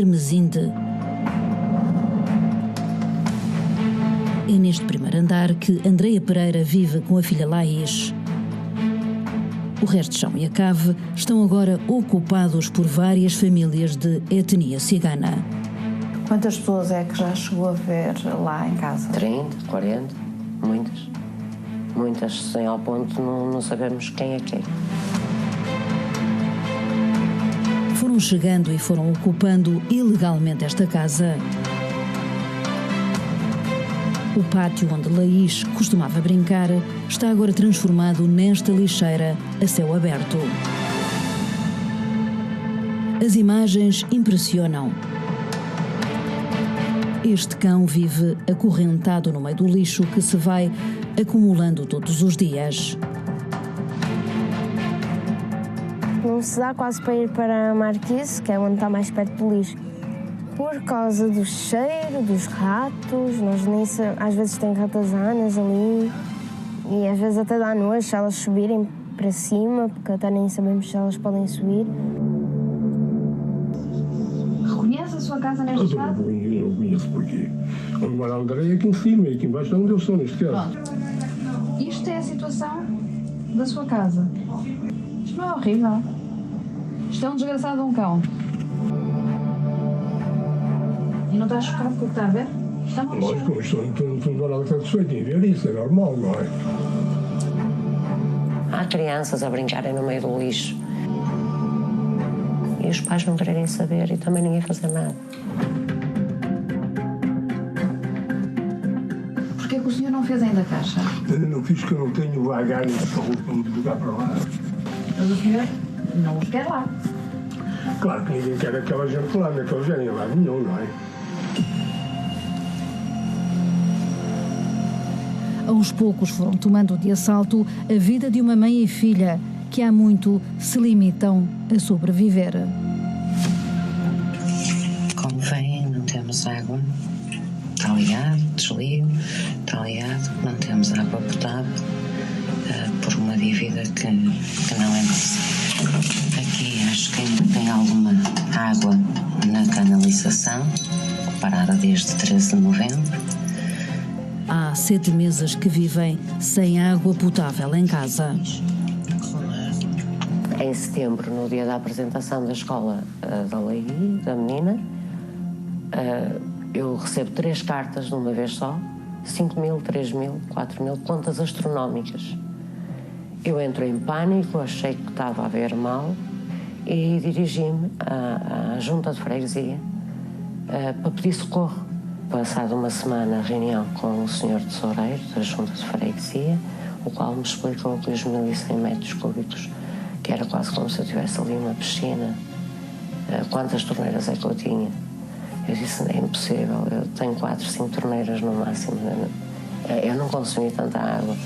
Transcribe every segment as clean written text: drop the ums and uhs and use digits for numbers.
Hermesinde. É neste primeiro andar que Andreia Pereira vive com a filha Laís. O resto de chão e a cave estão agora ocupados por várias famílias de etnia cigana. Quantas pessoas é que já chegou a ver lá em casa? 30, 40, muitas. Muitas, sem ao ponto não sabemos quem é quem. Foram chegando e foram ocupando ilegalmente esta casa. O pátio onde Laís costumava brincar está agora transformado nesta lixeira a céu aberto. As imagens impressionam. Este cão vive acorrentado no meio do lixo que se vai acumulando todos os dias. Não se dá quase para ir para a Marquise, que é onde está mais perto do lixo. Por causa do cheiro, dos ratos, às vezes tem ratazanas ali e às vezes até dá nojo se elas subirem para cima, porque até nem sabemos se elas podem subir. Reconhece a sua casa neste estado? Eu conheço porque onde mora a Andreia aqui em cima e aqui embaixo é onde eu sou neste caso. Pronto. Isto é a situação da sua casa. Isto não é horrível? Isto é um desgraçado de um cão. E não está chocado com o que está a ver? Está uma Lógico, isto não dá nada satisfeito em ver isso, é normal, não é? Há crianças a brincarem no meio do lixo. E os pais não quererem saber e também ninguém fazer nada. Porquê que o senhor não fez ainda a caixa? Eu não fiz que eu não tenho vagar nem saúde para me deslocar para lá. Mas o senhor não os quer lá. Claro que ninguém quer aquela gente lá, naquele género, lá nenhum, não é? Aos poucos foram tomando de assalto a vida de uma mãe e filha que há muito se limitam a sobreviver. Como veem, não temos água. Está ligado, desligo, está ligado, não temos água potável por uma dívida que não é nossa. Aqui acho que ainda tem alguma água na canalização, parada desde 13 de novembro. Há 7 meses que vivem sem água potável em casa. Em setembro, no dia da apresentação da escola da Lei, da menina, eu recebo 3 cartas de uma vez só, 5.000, 3.000, 4.000, contas astronómicas. Eu entro em pânico, achei que estava a haver mal e dirigi-me à junta de freguesia para pedir socorro. Passado uma semana, reunião com o senhor tesoureiro da junta de freguesia, o qual me explicou que os 1.100 metros cúbicos, que era quase como se eu tivesse ali uma piscina, quantas torneiras é que eu tinha? Eu disse, é impossível, eu tenho 4, 5 torneiras no máximo, eu não consumi tanta água.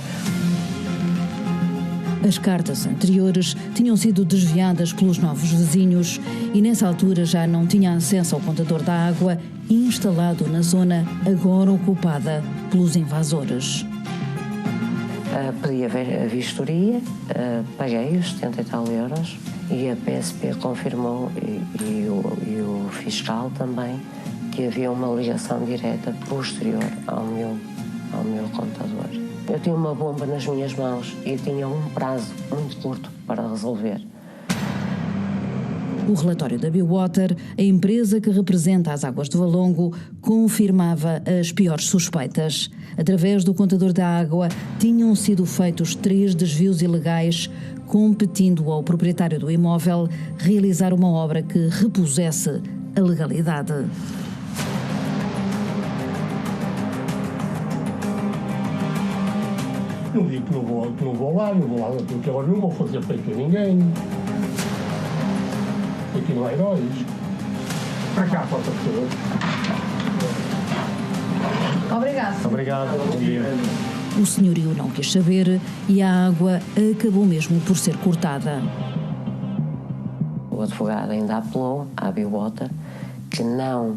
As cartas anteriores tinham sido desviadas pelos novos vizinhos e nessa altura já não tinha acesso ao contador da água instalado na zona agora ocupada pelos invasores. Pedi a vistoria, paguei os 70 e tal euros e a PSP confirmou e o fiscal também que havia uma ligação direta posterior ao meu contador. Eu tinha uma bomba nas minhas mãos e tinha um prazo muito curto para resolver. O relatório da Biwater, a empresa que representa as águas de Valongo, confirmava as piores suspeitas. Através do contador da água, tinham sido feitos 3 desvios ilegais, competindo ao proprietário do imóvel realizar uma obra que repusesse a legalidade. Não digo que não vou lá, porque agora não vou fazer peito a ninguém. Aqui não há heróis. Para cá, para outra pessoa. Obrigado. Obrigado. Bom dia. O senhorio não quis saber e a água acabou mesmo por ser cortada. O advogado ainda apelou à Biwater que não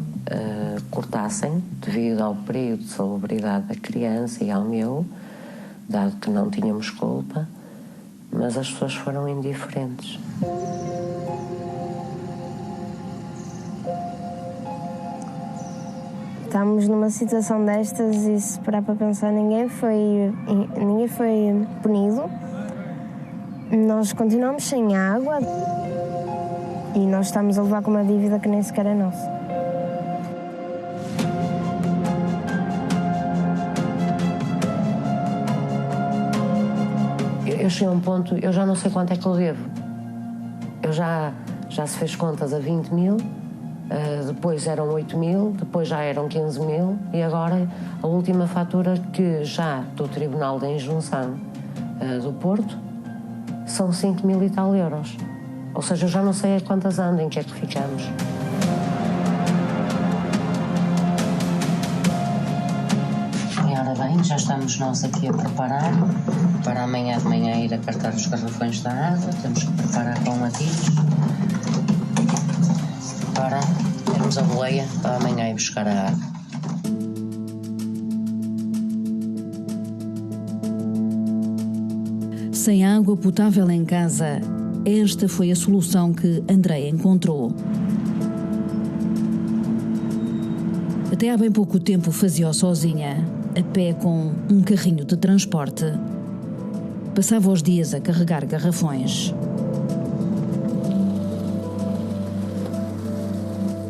cortassem devido ao período de salubridade da criança e ao meu, dado que não tínhamos culpa, mas as pessoas foram indiferentes. Estamos numa situação destas e, se parar para pensar, ninguém foi punido. Nós continuamos sem água e nós estamos a levar com uma dívida que nem sequer é nossa. Eu cheguei a um ponto, eu já não sei quanto é que eu devo. Eu já se fez contas a 20 mil, depois eram 8 mil, depois já eram 15 mil e agora a última fatura que já do Tribunal da Injunção do Porto são 5 mil e tal euros. Ou seja, eu já não sei a quantas andam, em que é que ficamos. Ora bem, já estamos nós aqui a preparar para amanhã de manhã ir a cartar os garrafões da água. Temos que preparar com ativos para termos a boleia para amanhã ir buscar a água. Sem água potável em casa, esta foi a solução que Andreia encontrou. Até há bem pouco tempo fazia-o sozinha, a pé com um carrinho de transporte. Passava os dias a carregar garrafões.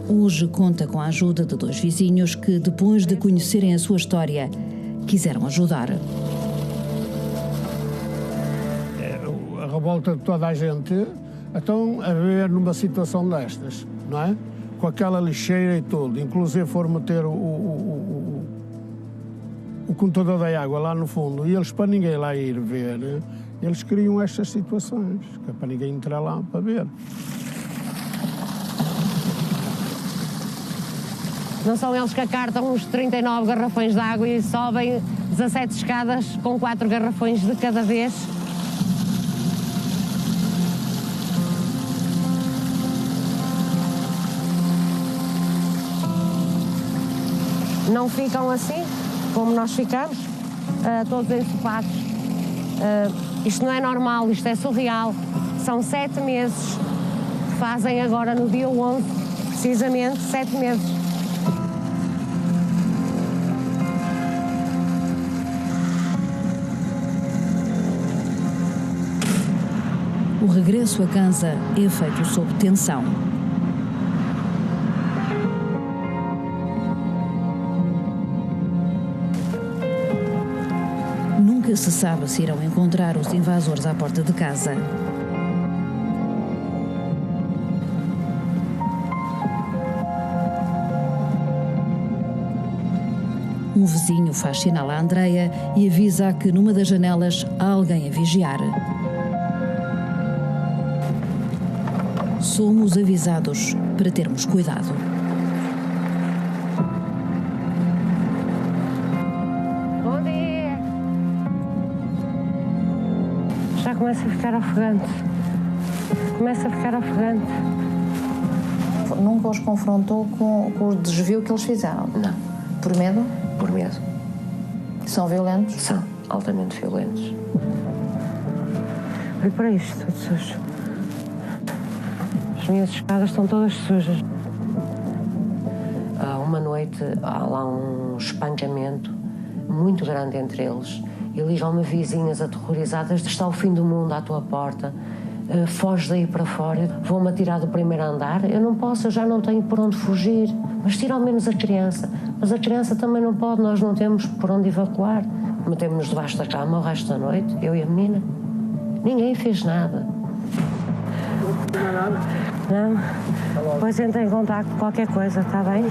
Hoje conta com a ajuda de 2 vizinhos que, depois de conhecerem a sua história, quiseram ajudar. A revolta de toda a gente, então a ver numa situação destas, não é? Com aquela lixeira e tudo, inclusive for meter o contador da água lá no fundo, e eles, para ninguém lá ir ver, eles criam estas situações, que é para ninguém entrar lá para ver. Não são eles que acartam os 39 garrafões de água e sobem 17 escadas com 4 garrafões de cada vez? Não ficam assim, como nós ficamos, todos ensopados. Isto não é normal, isto é surreal. São 7 meses, fazem agora no dia 11, precisamente 7 meses. O regresso a casa é feito sob tensão. Nunca se sabe se irão encontrar os invasores à porta de casa. Um vizinho faz sinal a Andreia e avisa que numa das janelas há alguém a vigiar. Somos avisados para termos cuidado. Bom dia! Já começa a ficar ofegante. Começa a ficar ofegante. Nunca os confrontou com o desvio que eles fizeram? Não. Por medo? Por medo. São violentos? São altamente violentos. Olha para isto, tudo sujo. As minhas escadas estão todas sujas. Uma noite há lá um espancamento muito grande entre eles e ligam-me vizinhas aterrorizadas: está o fim do mundo à tua porta, foge daí para fora, vou-me atirar do primeiro andar. Eu não posso, eu já não tenho por onde fugir, mas tira ao menos a criança. Mas a criança também não pode, nós não temos por onde evacuar. Metemos-nos debaixo da cama o resto da noite, eu e a menina. Ninguém fez nada. Não? Depois entra em contato com qualquer coisa, está bem?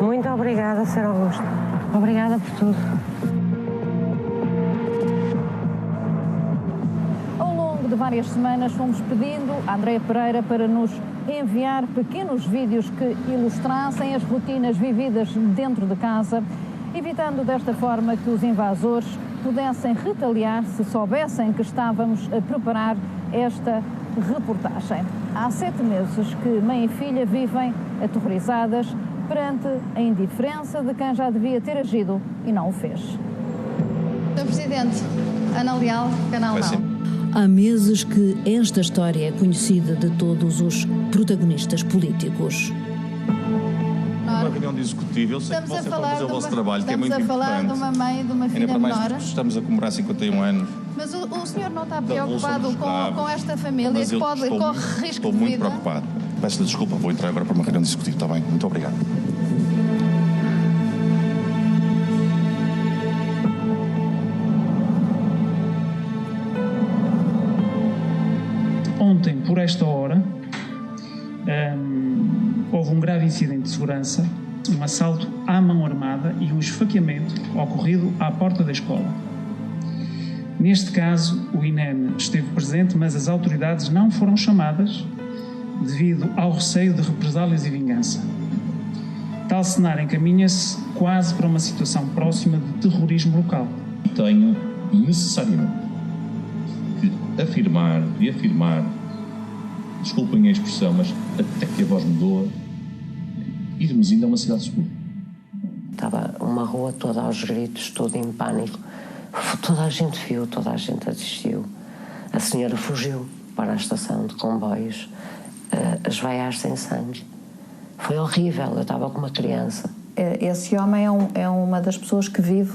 Muito obrigada, Sr. Augusto. Obrigada por tudo. Ao longo de várias semanas fomos pedindo a Andreia Pereira para nos enviar pequenos vídeos que ilustrassem as rotinas vividas dentro de casa, evitando desta forma que os invasores pudessem retaliar se soubessem que estávamos a preparar esta reportagem. Há 7 meses que mãe e filha vivem aterrorizadas perante a indiferença de quem já devia ter agido e não o fez. Sr. Presidente, Ana Leal, Canal Não. Há meses que esta história é conhecida de todos os protagonistas políticos. reunião de executivo. Eu sei que vocês vão fazer o vosso trabalho, que é muito importante. Estamos a falar de uma mãe e de uma filha menor. Estamos a comemorar 51 anos. Mas o senhor não está preocupado com esta família que corre risco de vida? Estou muito preocupado. Peço-lhe desculpa, vou entrar agora para uma reunião de executivo, está bem? Muito obrigado. Ontem, por esta hora, houve um grave incidente de segurança, um assalto à mão armada e um esfaqueamento ocorrido à porta da escola. Neste caso, o INEM esteve presente, mas as autoridades não foram chamadas devido ao receio de represálias e vingança. Tal cenário encaminha-se quase para uma situação próxima de terrorismo local. Tenho necessariamente que afirmar, desculpem a expressão, mas até que a voz mudou, irmos ainda a uma cidade segura. Estava uma rua toda aos gritos, toda em pânico. Toda a gente viu, toda a gente assistiu. A senhora fugiu para a estação de comboios, a esvaiar sem sangue. Foi horrível, eu estava com uma criança. Esse homem é uma das pessoas que vive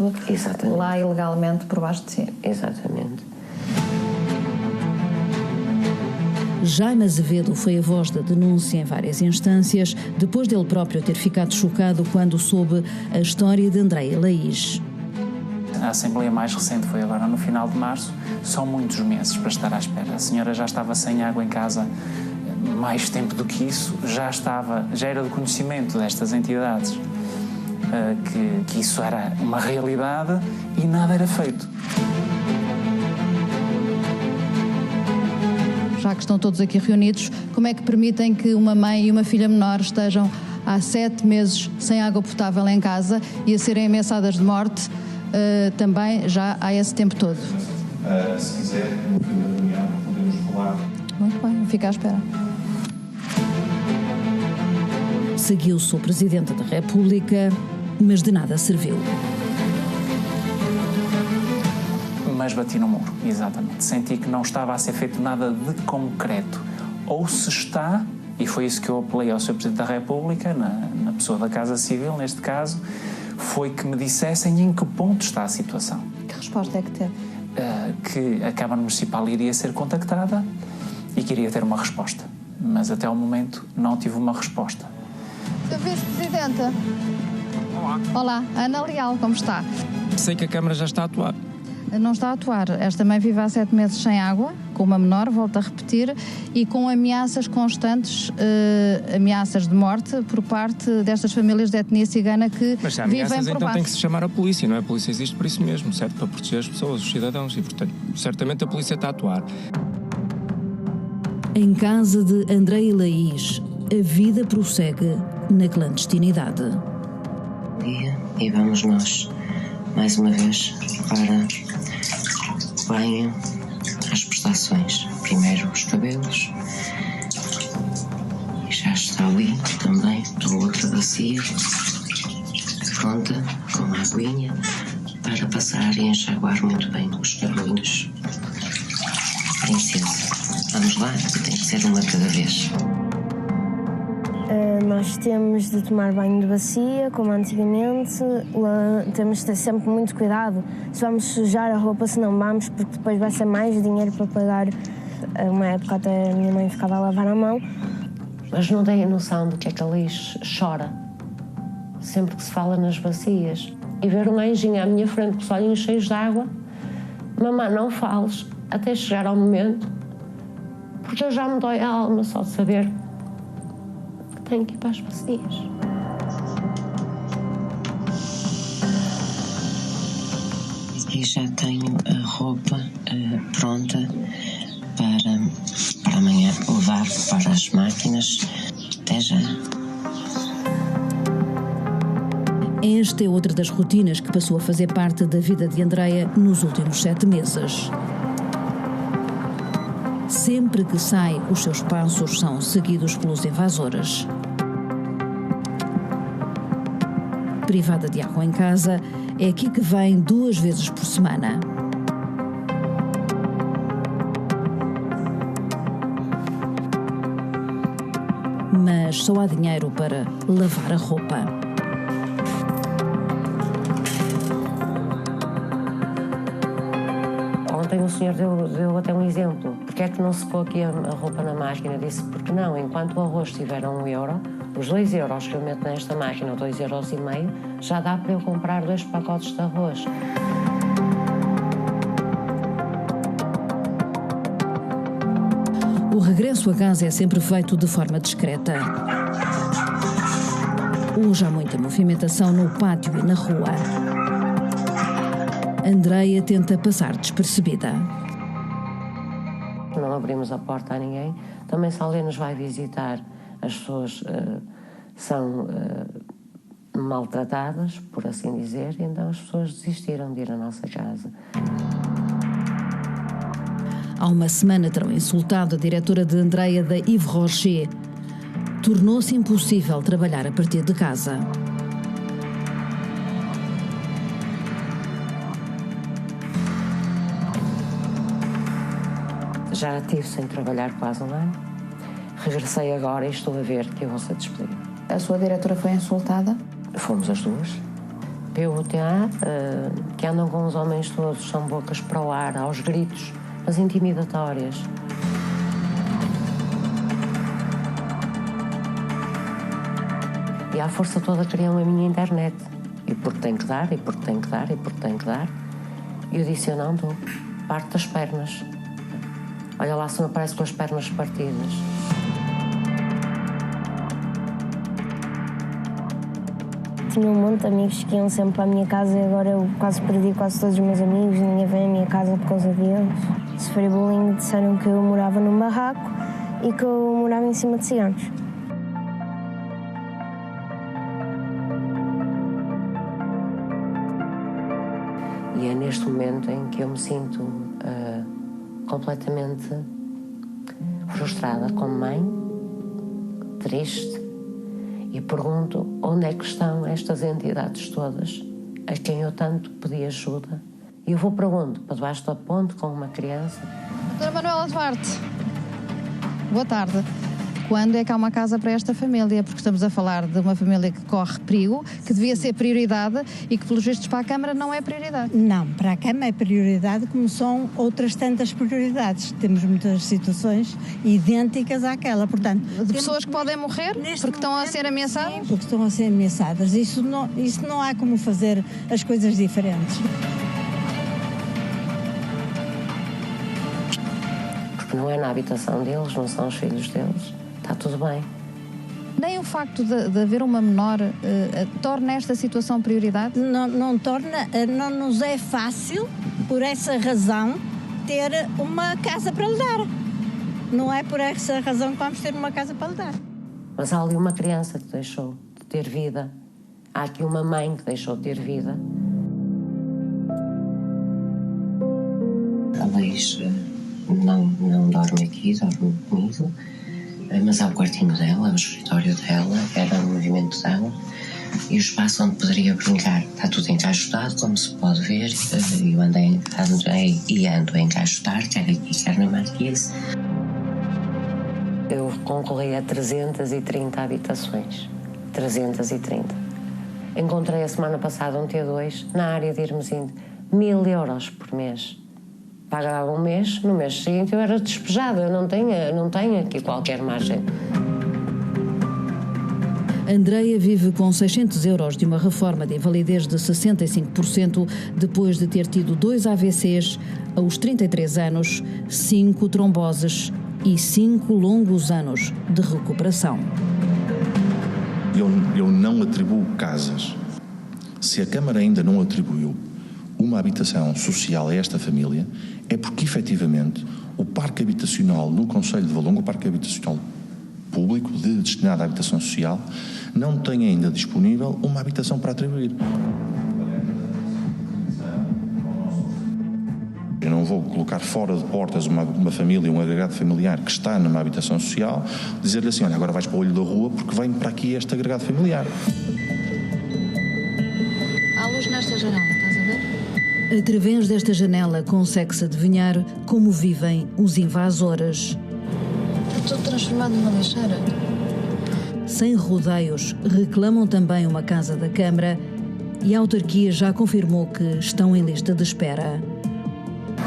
lá ilegalmente por baixo de si. Exatamente. Jaime Azevedo foi a voz da denúncia em várias instâncias, depois dele próprio ter ficado chocado quando soube a história de Andreia Laís. A Assembleia mais recente foi agora no final de março. São muitos meses para estar à espera. A senhora já estava sem água em casa mais tempo do que isso. Já era do conhecimento destas entidades que isso era uma realidade e nada era feito. Já que estão todos aqui reunidos, como é que permitem que uma mãe e uma filha menor estejam há 7 meses sem água potável em casa e a serem ameaçadas de morte também já há esse tempo todo? Se quiser, no fim da reunião, podemos falar. Muito bem, fica à espera. Seguiu-se o Presidente da República, mas de nada serviu. Mas bati no muro, exatamente. Senti que não estava a ser feito nada de concreto. Ou se está, e foi isso que eu apelei ao Sr. Presidente da República, na pessoa da Casa Civil, neste caso, foi que me dissessem em que ponto está a situação. Que resposta é que teve? Que a Câmara Municipal iria ser contactada e que iria ter uma resposta. Mas até ao momento não tive uma resposta. Sr. Vice-Presidente. Olá, Ana Leal, como está? Sei que a Câmara já está a atuar. Não está a atuar. Esta mãe vive há 7 meses sem água, com uma menor, volto a repetir, e com ameaças constantes, ameaças de morte por parte destas famílias de etnia cigana que Mas se há vivem ameaças, por então baixo. tem que se chamar a polícia, não é? A polícia existe por isso mesmo, certo? Para proteger as pessoas, os cidadãos, e portanto, certamente a polícia está a atuar. Em casa de Andreia Laís, a vida prossegue na clandestinidade. E vamos nós, mais uma vez, para o banho, as prestações. Primeiro os cabelos, e já está ali também a outra bacia, pronta, com uma aguinha, para passar e enxaguar muito bem os cabelinhos. Princesa, vamos lá, tem que ser uma cada vez. Nós temos de tomar banho de bacia, como antigamente. Temos de ter sempre muito cuidado. Se vamos sujar a roupa, se não vamos, porque depois vai ser mais dinheiro para pagar. Uma época até a minha mãe ficava a lavar a mão. Mas não têm noção do que é que a Laís chora sempre que se fala nas bacias. E ver um anjinho à minha frente com os olhinhos cheios de água. Mamãe, não fales até chegar ao momento, porque eu já me dói a alma só de saber que tenho que ir para as bacias. E já tenho a roupa pronta para amanhã levar para as máquinas. Até já. Esta é outra das rotinas que passou a fazer parte da vida de Andreia nos últimos 7 meses. Sempre que sai, os seus passos são seguidos pelos invasores. Privada de água em casa, é aqui que vem 2 vezes por semana. Mas só há dinheiro para lavar a roupa. senhor deu até um exemplo. Porque é que não secou aqui a roupa na máquina? Disse, porque não, enquanto o arroz estiver a €1, os 2 euros que eu meto nesta máquina, ou 2,5 €, já dá para eu comprar 2 pacotes de arroz. O regresso a casa é sempre feito de forma discreta. Hoje há muita movimentação no pátio e na rua. Andreia tenta passar despercebida. Não abrimos a porta a ninguém. Também se alguém nos vai visitar, as pessoas são maltratadas, por assim dizer, então as pessoas desistiram de ir à nossa casa. Há uma semana terão insultado a diretora de Andreia da Yves Rocher. Tornou-se impossível trabalhar a partir de casa. Já estive sem trabalhar quase um ano. Regressei agora e estou a ver que eu vou ser despedida. A sua diretora foi insultada? Fomos as duas. PUTA, que andam com os homens todos, são bocas para o ar, aos gritos, as intimidatórias. E à força toda queriam a minha internet. E porque tem que dar, e porque tem que dar, e porque tem que dar. E eu disse, eu não dou. Parte das pernas. Olha lá se não aparece com as pernas partidas. Tinha um monte de amigos que iam sempre para a minha casa e agora eu quase perdi quase todos os meus amigos, ninguém vem à minha casa por causa deles. Sofri bullying, disseram que eu morava num barraco e que eu morava em cima de ciganos. E é neste momento em que eu me sinto completamente frustrada como mãe, triste, e pergunto onde é que estão estas entidades todas a quem eu tanto pedi ajuda. E eu vou para onde? Para debaixo da ponte com uma criança? Doutora Manuela Duarte, boa tarde. Quando é que há uma casa para esta família? Porque estamos a falar de uma família que corre perigo, que devia ser prioridade e que, pelos vistos, para a Câmara não é prioridade. Não, para a Câmara é prioridade, como são outras tantas prioridades. Temos muitas situações idênticas àquela, portanto... De pessoas que podem morrer porque estão a ser ameaçadas? Sim, porque estão a ser ameaçadas. Isso não há como fazer as coisas diferentes. Porque não é na habitação deles, não são os filhos deles. Está tudo bem. Nem o facto de haver uma menor torna esta situação prioridade? Não torna, não nos é fácil, por essa razão, ter uma casa para lhe dar. Não é por essa razão que vamos ter uma casa para lhe dar. Mas há ali uma criança que deixou de ter vida. Há aqui uma mãe que deixou de ter vida. A Leis não dorme aqui, dorme comigo. Mas há o quartinho dela, o escritório dela, era o movimento dela e o espaço onde poderia brincar. Está tudo encaixotado, como se pode ver. Eu ando a encaixotar, quer aqui, quer na marquise. Eu concorri a 330 habitações. 330. Encontrei a semana passada um T2 na área de Hermesinde. 1.000 euros por mês. Pagava um mês, no mês seguinte eu era despejada, eu não tenho aqui qualquer margem. Andreia vive com 600 euros de uma reforma de invalidez de 65% depois de ter tido 2 AVCs aos 33 anos, 5 tromboses e 5 longos anos de recuperação. Eu não atribuo casas. Se a Câmara ainda não atribuiu uma habitação social a esta família, é porque, efetivamente, o parque habitacional no Concelho de Valongo, o parque habitacional público destinado à habitação social, não tem ainda disponível uma habitação para atribuir. Eu não vou colocar fora de portas uma família, um agregado familiar que está numa habitação social, dizer-lhe assim, olha, agora vais para o olho da rua porque vem para aqui este agregado familiar. Há luz nesta janela, estás a ver? Através desta janela consegue-se adivinhar como vivem os invasores. Está tudo transformado numa lixeira. Sem rodeios, reclamam também uma casa da Câmara e a autarquia já confirmou que estão em lista de espera.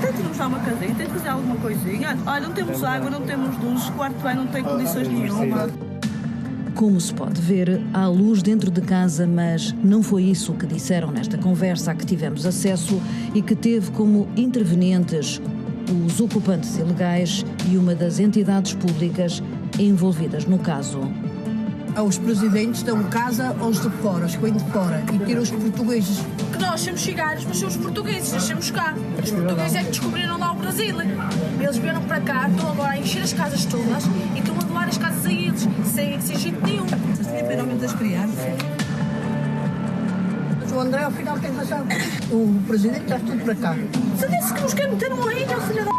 Tanto nos arranjar uma casinha, tem que fazer alguma coisinha. Olha, não temos água, não temos luz, o quarto bem não tem condições nenhuma. Como se pode ver, há luz dentro de casa, mas não foi isso que disseram nesta conversa a que tivemos acesso e que teve como intervenientes os ocupantes ilegais e uma das entidades públicas envolvidas no caso. Os presidentes dão casa aos de fora, os que vêm de fora, e tiram os portugueses. Que nós somos ciganos, mas somos portugueses, nascemos cá. Os portugueses é que descobriram lá o Brasil. Eles vieram para cá, estão agora a encher as casas todas e estão a doar as casas a eles, sem jeito nenhum. Vocês têm pena das crianças. Mas o André, ao final, tem razão. O presidente traz tudo para cá. Você disse que nos quer meter numa ilha, filha da...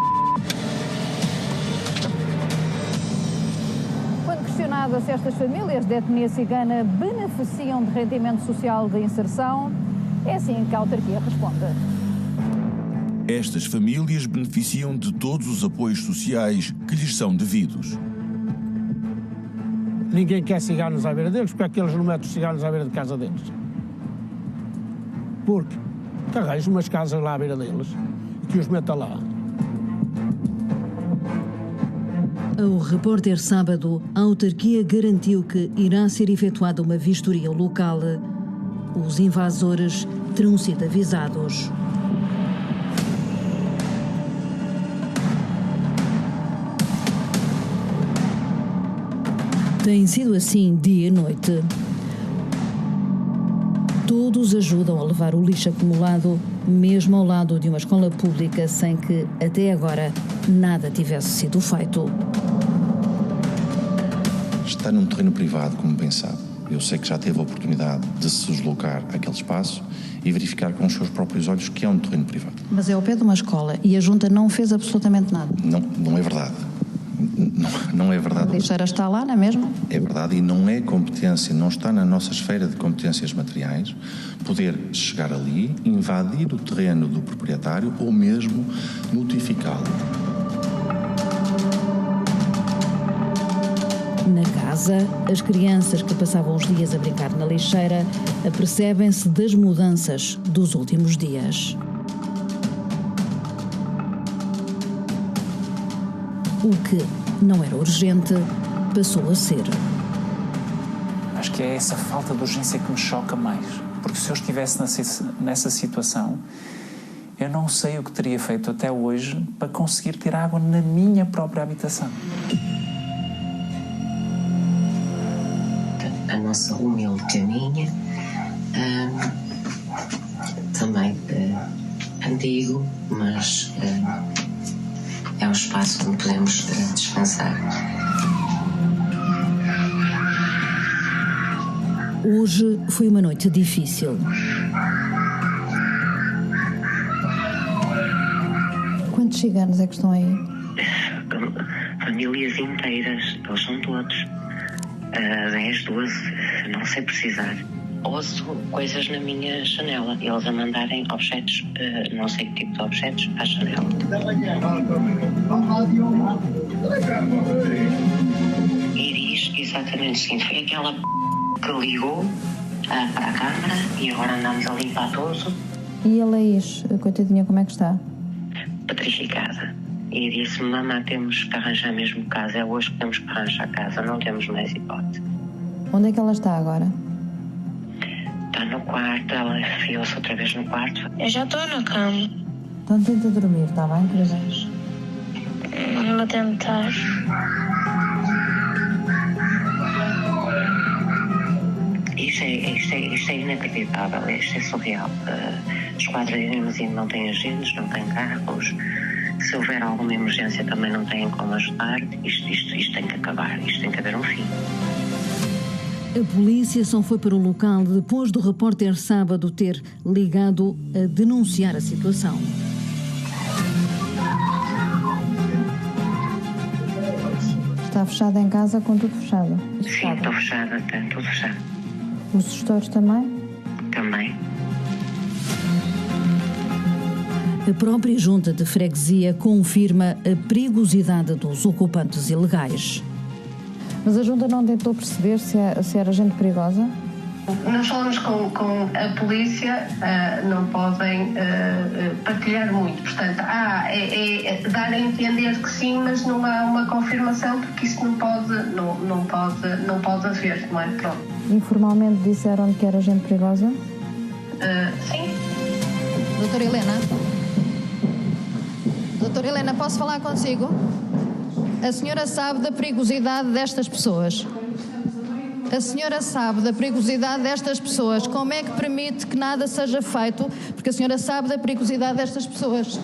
Questionada se estas famílias de etnia cigana beneficiam de rendimento social de inserção, é assim que a autarquia responde. Estas famílias beneficiam de todos os apoios sociais que lhes são devidos. Ninguém quer ciganos à beira deles, porque é que eles não metem os ciganos à beira de casa deles? Porque arranjam umas casas lá à beira deles e que os metam lá. Ao Repórter Sábado, a autarquia garantiu que irá ser efetuada uma vistoria ao local. Os invasores terão sido avisados. Tem sido assim dia e noite. Todos ajudam a levar o lixo acumulado, mesmo ao lado de uma escola pública, sem que, até agora, nada tivesse sido feito. Está num terreno privado, como bem sabe. Eu sei que já teve a oportunidade de se deslocar àquele espaço e verificar com os seus próprios olhos que é um terreno privado. Mas é ao pé de uma escola e a Junta não fez absolutamente nada. Não é verdade. Não é verdade. A lixeira está lá, não é mesmo? É verdade, e não é competência, não está na nossa esfera de competências materiais poder chegar ali, invadir o terreno do proprietário ou mesmo notificá-lo. Na casa, as crianças que passavam os dias a brincar na lixeira apercebem-se das mudanças dos últimos dias. O que não era urgente passou a ser. Acho que é essa falta de urgência que me choca mais. Porque se eu estivesse nessa situação, eu não sei o que teria feito até hoje para conseguir ter água na minha própria habitação. A nossa humilde caminha, também antigo, mas é um espaço onde podemos descansar. Hoje foi uma noite difícil. Quantos ciganos é que estão aí? Famílias inteiras, eles são todos. 10, 12, não sei precisar. Ouço coisas na minha janela, eles a mandarem objetos, não sei que tipo de objetos, à janela. E diz exatamente o seguinte: foi aquela que ligou para a câmara e agora andamos a limpar tudo. E a Laís, coitadinha, como é que está? Petrificada. E disse-me: mamãe, temos que arranjar mesmo casa, é hoje que temos que arranjar casa, não temos mais hipótese. Onde é que ela está agora? Está no quarto, ela enfiou-se outra vez no quarto. Eu já estou na cama. Então tenta dormir, está bem, querida? Vou tentar. Isto é inacreditável, isto é surreal. Os quadros de imagino não têm agentes, não têm carros. Se houver alguma emergência também não têm como ajudar. Isto tem que acabar, isto tem que haver um fim. A polícia só foi para o local depois do Repórter Sábado ter ligado a denunciar a situação. Está fechada em casa com tudo fechado? Sim, estou fechada, está tudo fechado. Os gestores também? Também. A própria Junta de Freguesia confirma a perigosidade dos ocupantes ilegais. Mas a Junta não tentou perceber se era gente perigosa? Nós falamos com a polícia, não podem partilhar muito, portanto, é dar a entender que sim, mas não há uma confirmação, porque isso não pode haver, não é? Pronto. Informalmente disseram que era gente perigosa? Sim. Doutora Helena? Doutora Helena, posso falar consigo? A senhora sabe da perigosidade destas pessoas? A senhora sabe da perigosidade destas pessoas? Como é que permite que nada seja feito? Porque a senhora sabe da perigosidade destas pessoas.